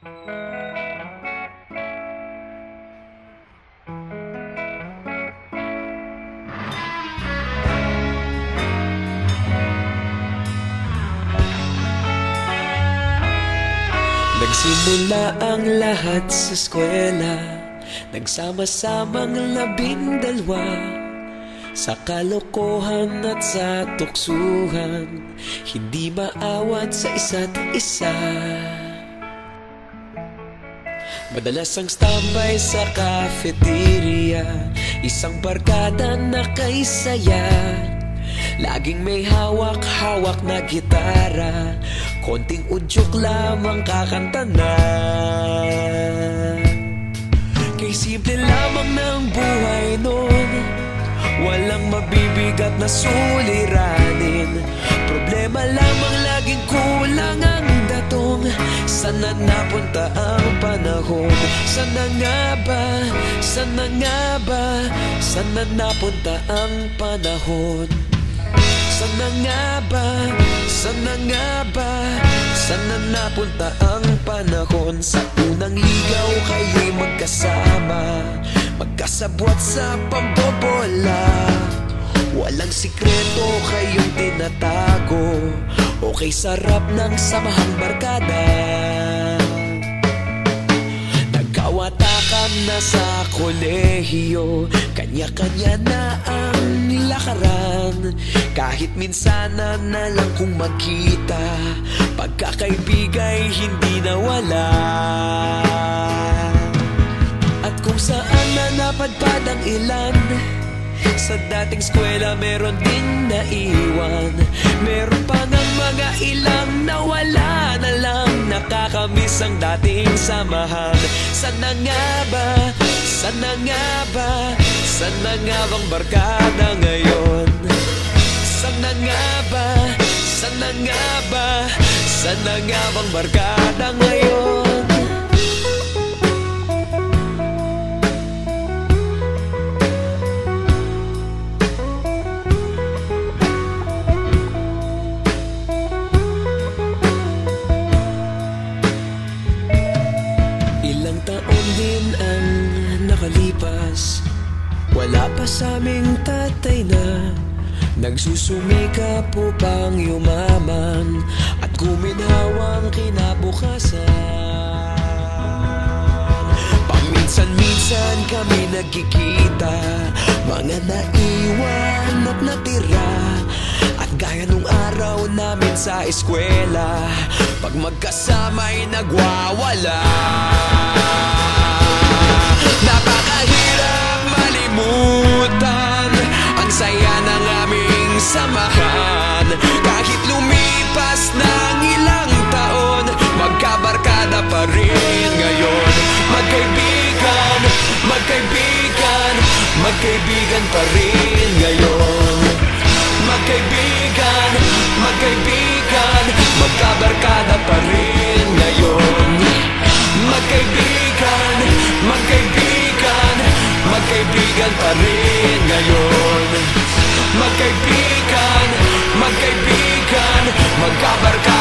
Nagsimula ang lahat sa eskwela, nagsama-samang 12 sa kalokohan at sa tuksuhan, hindi maawat sa isa't isa. Madalas ang standby sa cafeteria, isang barkada na kay saya. Laging may hawak-hawak na gitara, konting udyok lamang kakanta na. Kay simple lamang ng buhay nun, walang mabibigat na suliranin. Problema lamang laging kulang ang datong. Sana napunta ang panahon? Sana nga ba? Sana nga ba? Sana napunta ang panahon? Sana nga ba? Sana nga ba? Sana napunta ang panahon? Sa unang ligaw kayo'y magkasama, magkasabwat sa pambobola. Walang sikreto kayong tinatago, okay sarap ng samahang barkada. Nagkawatakan na sa kolehiyo, kanya-kanya na ang lakaran. Kahit minsan na lang kung magkita, pagkakaibigay hindi nawala. At kung saan na napadpad ang ilan, sa dating eskwela meron ding naiwan. Meron pa ng mga ilang nawala na lang, nakakamiss ang dating samahan. Sana nga ba? Sana nga ba? Sana nga bang barkada ngayon? Sana nga ba? Sana nga ba? Sana nga bang barkada ngayon? Ilang taon din ang nakalipas, wala pa sa aming tatay na nagsusumikap upang yumaman at guminhawang kinabukasan. Paminsan-minsan kami nagkikita, mga naiwan at natira. At gaya nung araw namin sa eskwela, pag magkasama'y nagwawala. Napakahirap malimutan ang saya ng aming samahan. Kahit lumipas ng ilang taon, magkabarkada pa rin ngayon. Magkaibigan, magkaibigan, magkaibigan pa rin ngayon. Magkaibigan, magkaibigan, magkabarkada pa rin ngayon. Magkaibigan, magkaibigan, magkaibigan pa rin ngayon. Magkaibigan, magkaibigan, magkabarkada